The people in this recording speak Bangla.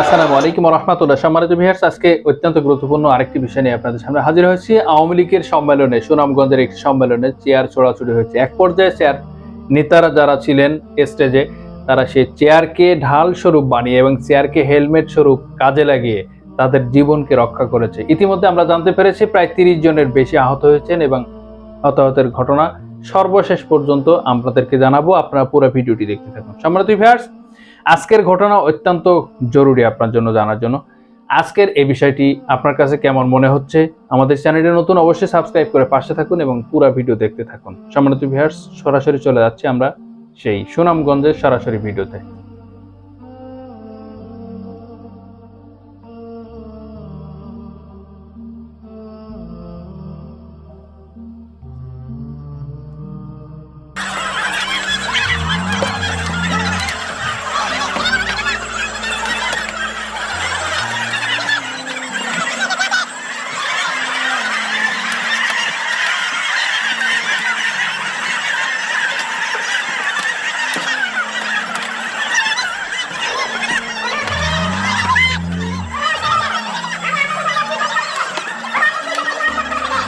আসসালামু আলাইকুম ওয়া রাহমাতুল্লাহ। সম্মানিত ভিউয়ার্স, আজকে অত্যন্ত গুরুত্বপূর্ণ আরেকটি বিষয় নিয়ে আপনাদের সামনে হাজির হয়েছি। আওয়ামী লীগের সম্মেলনে, সুনামগঞ্জের একটি সম্মেলনে চেয়ার ছোড়াছুড়ি হয়েছে। এক পর্যায়ে চেয়ার নেতারা যারা ছিলেন স্টেজে, তারা সেই চেয়ারকে ঢাল স্বরূপ বানিয়ে এবং চেয়ারকে হেলমেট স্বরূপ কাজে লাগিয়ে তাদের জীবনকে রক্ষা করেছে। ইতিমধ্যে আমরা জানতে পেরেছি প্রায় ৩০ জনের বেশি আহত হয়েছেন এবং হতাহতের ঘটনা সর্বশেষ পর্যন্ত আপনাদেরকে জানাবো। আপনারা পুরো ভিডিওটি দেখতে থাকুন। সম্মানিত ভিউয়ার্স, আজকের ঘটনা অত্যন্ত জরুরি আপনার জন্য জানার জন্য। আজকের এই বিষয়টি আপনার কাছে কেমন মনে হচ্ছে? আমাদের চ্যানেলে নতুন, অবশ্যই সাবস্ক্রাইব করে পাশে থাকুন এবং পুরো ভিডিও দেখতে থাকুন। সম্মানিত ভিউয়ার্স, সরাসরি চলে যাচ্ছি আমরা সেই সুনামগঞ্জের সরাসরি ভিডিওতে।